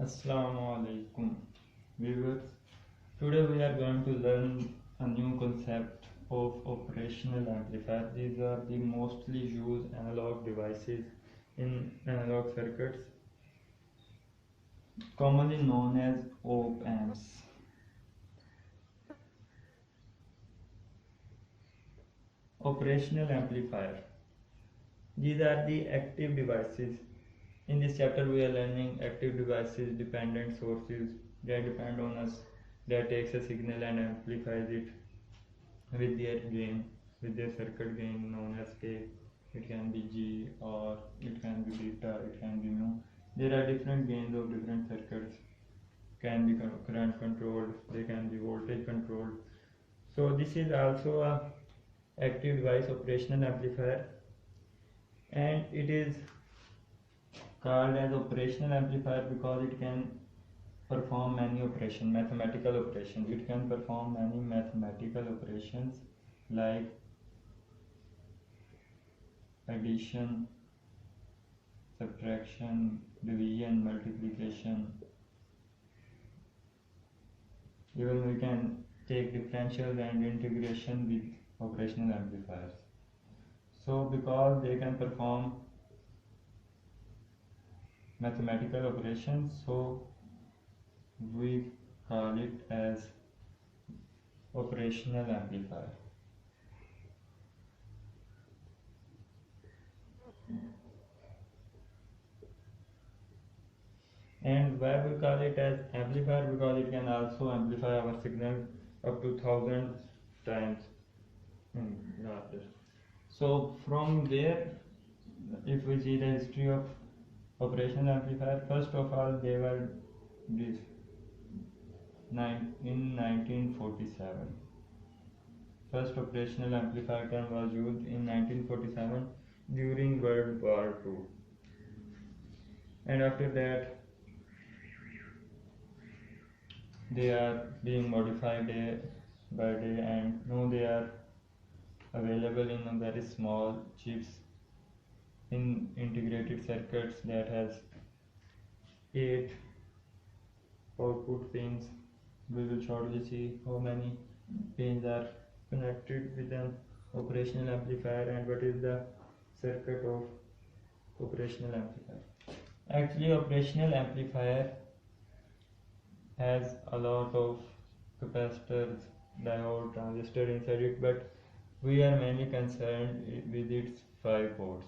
Assalamu alaikum viewers. Today we are going to learn a new concept of operational amplifier. These are the mostly used analog devices in analog circuits, commonly known as op amps. Operational amplifier. These are the active devices. In this chapter we are learning active devices, dependent sources that depend on us, that takes a signal and amplifies it with their gain, with their circuit gain known as K. It can be G or it can be beta, it can be mu. There are different gains of different circuits, can be current controlled, they can be voltage controlled. So this is also a active device operational amplifier, and it is called as operational amplifier because it can perform many operations, mathematical operations. It can perform many mathematical operations like addition, subtraction, division, multiplication. Even we can take differential and integration with operational amplifiers. So because they can perform mathematical operations, so we call it as operational amplifier. And why we call it as amplifier? Because it can also amplify our signal up to 1000 times larger. So from there, if we see the history of operational amplifier, first of all they were this in 1947. First operational amplifier term was used in 1947 during World War II, and after that they are being modified day by day, and now they are available in a very small chips in integrated circuits that has 8 output pins. We will shortly see how many pins are connected with an operational amplifier and what is the circuit of operational amplifier. Actually, operational amplifier has a lot of capacitors, diode, transistor inside it, but we are mainly concerned with its 5 ports.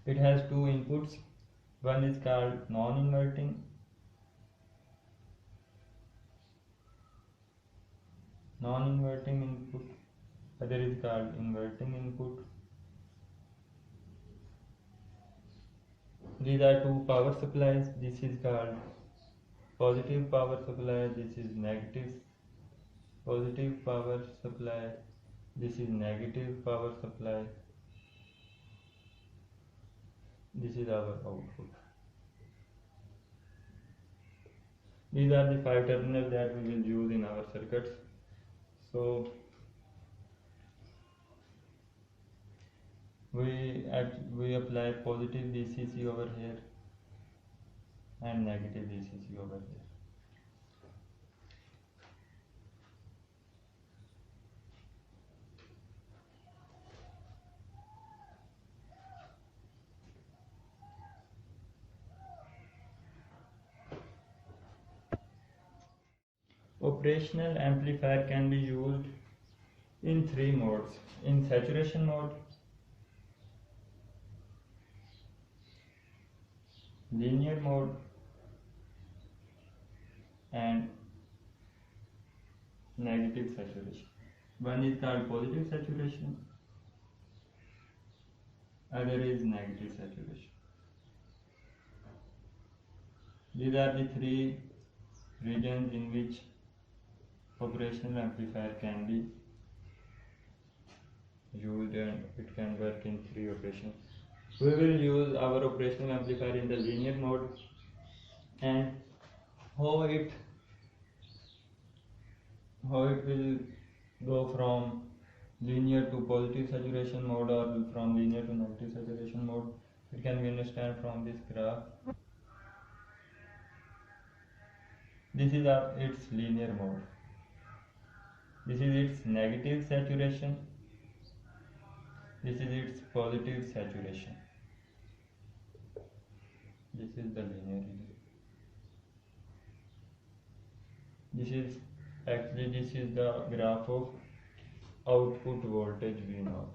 It has 2 inputs. One is called non-inverting input, other is called inverting input. These are 2 power supplies. This is called positive power supply, this is negative positive power supply, this is negative power supply, this is our output. These are the 5 terminals that we will use in our circuits. So we apply positive VCC over here and negative VCC over here. Operational amplifier can be used in 3 modes: in saturation mode, linear mode, and negative saturation. One is called positive saturation, other is negative saturation. These are the 3 regions in which operational amplifier can be used, and it can work in 3 operations. We will use our operational amplifier in the linear mode, and how it will go from linear to positive saturation mode or from linear to negative saturation mode. It can be understood from this graph. This is its linear mode. This is its negative saturation. This is its positive saturation. This is the linear region. This is the graph of output voltage V0.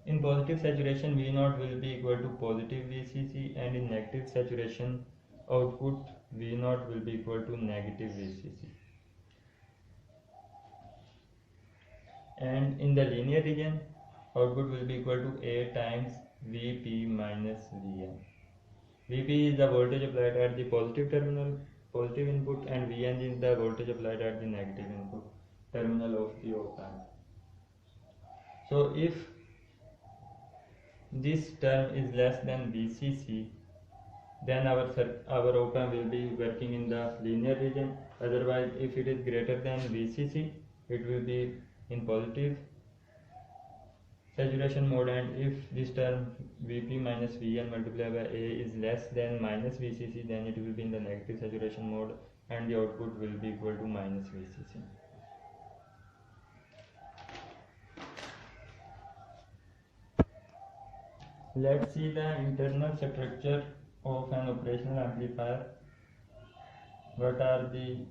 In positive saturation, V0 will be equal to positive VCC, and in negative saturation, output V0 will be equal to negative VCC. And in the linear region, output will be equal to A times Vp minus Vn. Vp is the voltage applied at the positive terminal, positive input, and Vn is the voltage applied at the negative input terminal of the op-amp. So if this term is less than VCC, then our op-amp will be working in the linear region. Otherwise, if it is greater than VCC, it will be in positive saturation mode, and if this term Vp minus Vn multiplied by A is less than minus VCC, then it will be in the negative saturation mode and the output will be equal to minus VCC. Let's see the internal structure of an operational amplifier. What are the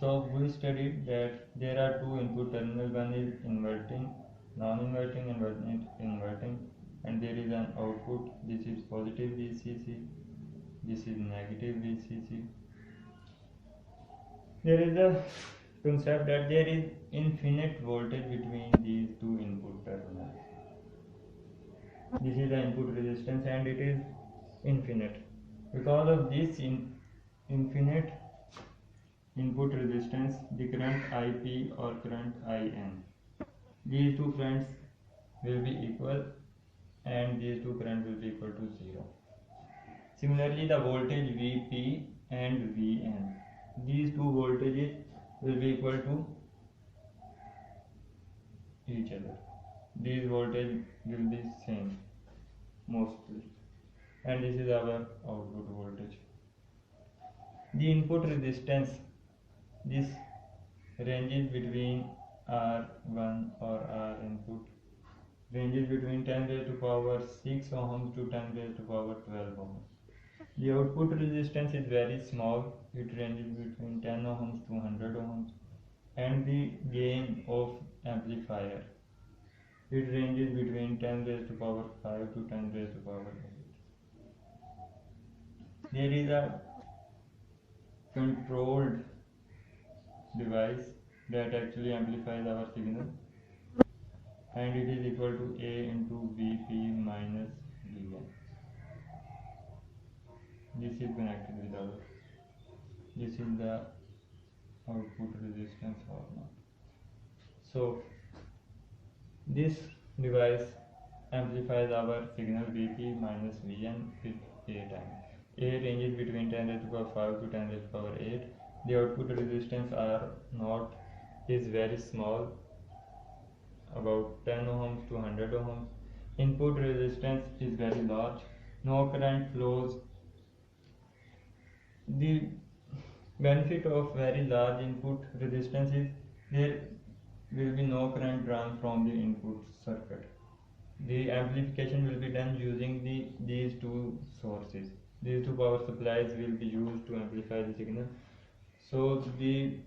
So we studied that there are two input terminals. One is inverting, non-inverting, and one is inverting, and there is an output. This is positive VCC, this is negative VCC. There is a concept that there is infinite voltage between these two input terminals. This is the input resistance and it is infinite. Because of this infinite input resistance, the current IP or current IN, these two currents will be equal and these two currents will be equal to 0. Similarly, the voltage Vp and Vn, these two voltages will be equal to each other. These voltage will be same mostly, and this is our output voltage. The input resistance, this ranges between R1 or R input, ranges between 10 raised to power 6 ohms to 10 raised to power 12 ohms. The output resistance is very small, it ranges between 10 ohms to 100 ohms, and the gain of amplifier, it ranges between 10 raised to power 5 to 10 raised to power 8. There is a controlled device that actually amplifies our signal, and it is equal to A into Vp minus Vn. This is connected with our, this is the output resistance or not. So this device amplifies our signal Vp minus Vn with A times. A ranges between 10 raised to power 5 to 10 raised to power 8. The output resistance R0 is very small, about 10 ohms to 100 ohms. Input resistance is very large, no current flows. The benefit of very large input resistance is there will be no current drawn from the input circuit. The amplification will be done using these two sources. These two power supplies will be used to amplify the signal. So the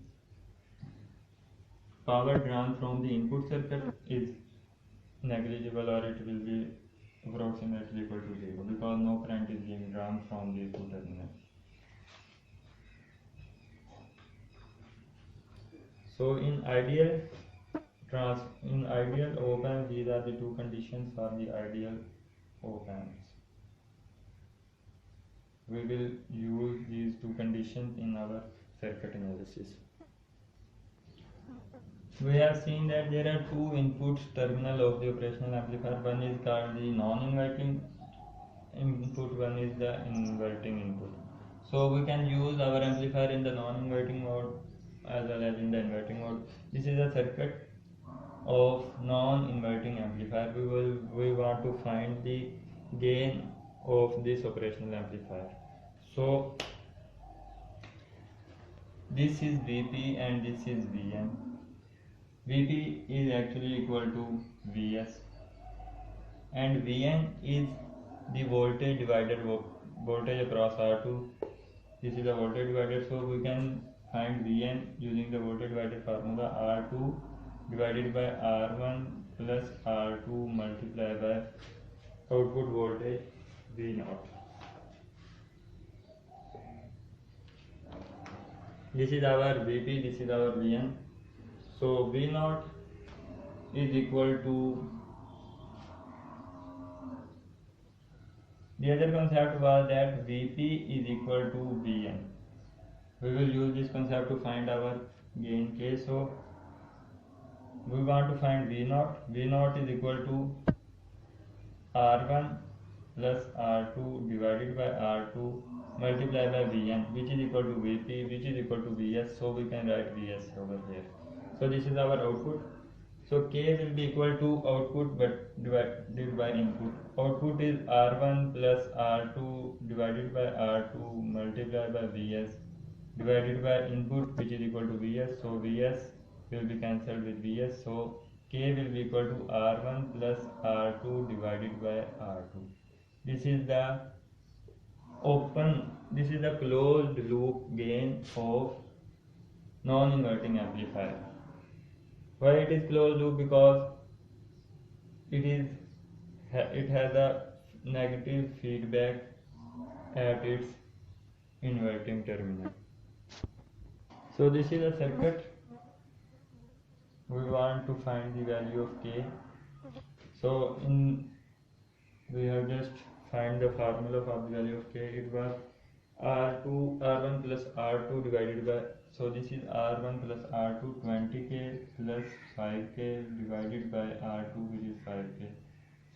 power drawn from the input circuit is negligible, or it will be approximately equal to 0, because no current is being drawn from these two terminals. So in ideal op-amp, these are the two conditions for the ideal op-amps. We will use these two conditions in our circuit analysis. We have seen that there are two input terminals of the operational amplifier. One is called the non-inverting input, one is the inverting input. So we can use our amplifier in the non-inverting mode as well as in the inverting mode. This is a circuit of non-inverting amplifier. We want to find the gain of this operational amplifier. So this is Vp and this is Vn. Vp is actually equal to Vs and Vn is the voltage divided voltage across R2. This is the voltage divider, so we can find Vn using the voltage divider formula, R2 divided by R1 plus R2 multiplied by output voltage V0. This is our Vp, this is our Vn. So V0 is equal to, the other concept was that Vp is equal to Vn. We will use this concept to find our gain K. So we want to find V0. V0 is equal to R1 plus R2 divided by R2 multiplied by Vn, which is equal to Vp, which is equal to Vs. So we can write Vs over here. So this is our output. So K will be equal to output but divided by input. Output is R1 plus R2 divided by R2 multiplied by Vs divided by input, which is equal to Vs. So Vs will be cancelled with Vs. So K will be equal to R1 plus R2 divided by R2. This is the closed loop gain of non-inverting amplifier. Why it is closed loop? Because it has a negative feedback at its inverting terminal. So this is a circuit. We want to find the value of K. So we have just find the formula for the value of K. It was R1 plus R2 divided by, so this is R1 plus R2, 20K plus 5K divided by R2, which is 5K.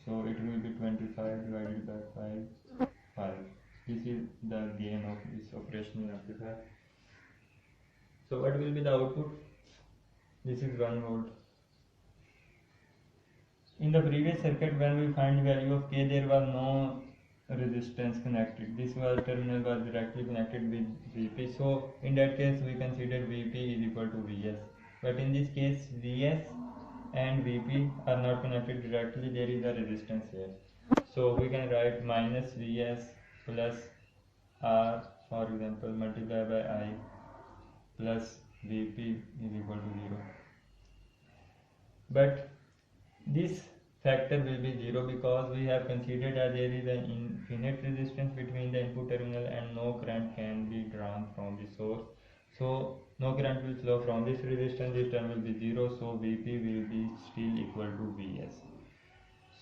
So it will be 25 divided by 5. This is the gain of this operational amplifier. So what will be the output? This is 1 volt. In the previous circuit, when we find the value of K, there was no resistance connected. This terminal was directly connected with Vp. So in that case, we consider Vp is equal to Vs. But in this case, Vs and Vp are not connected directly. There is a resistance here. So we can write minus Vs plus R, for example, multiplied by I plus Vp is equal to 0. But this factor will be 0 because we have considered that there is an infinite resistance between the input terminal and no current can be drawn from the source. So no current will flow from this resistance, this term will be 0, so Vp will be still equal to Vs.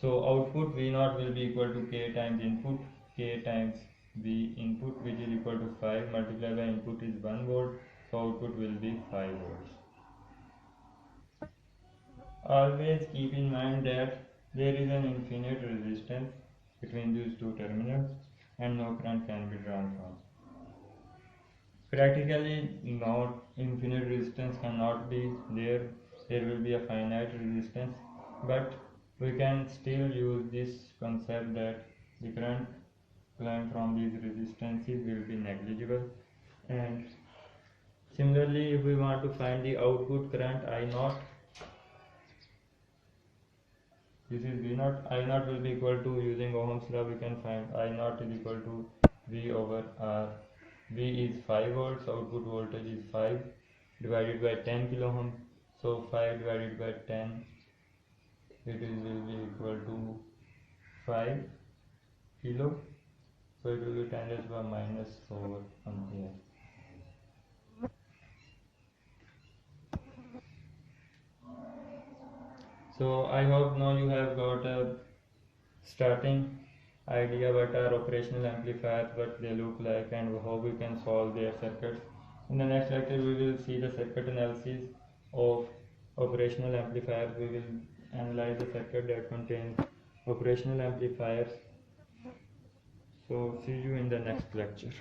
So output V0 will be equal to K times input, K times V input, which is equal to 5 multiplied by input is 1 volt, so output will be 5 volts. Always keep in mind that there is an infinite resistance between these two terminals and no current can be drawn from. Practically, not infinite resistance cannot be there. There will be a finite resistance, but we can still use this concept that the current flowing from these resistances will be negligible. And similarly, if we want to find the output current I0, this is V0, I0 will be equal to, using Ohm's law, we can find I0 is equal to V over R. V is 5 volts, output voltage is 5 divided by 10 kilo ohm. So 5 divided by 10, will be equal to 5 kilo. So it will be 10 raised by minus 4 ampere. So I hope now you have got a starting idea what are operational amplifiers, what they look like, and how we can solve their circuits. In the next lecture we will see the circuit analysis of operational amplifiers. We will analyze the circuit that contains operational amplifiers. So see you in the next lecture.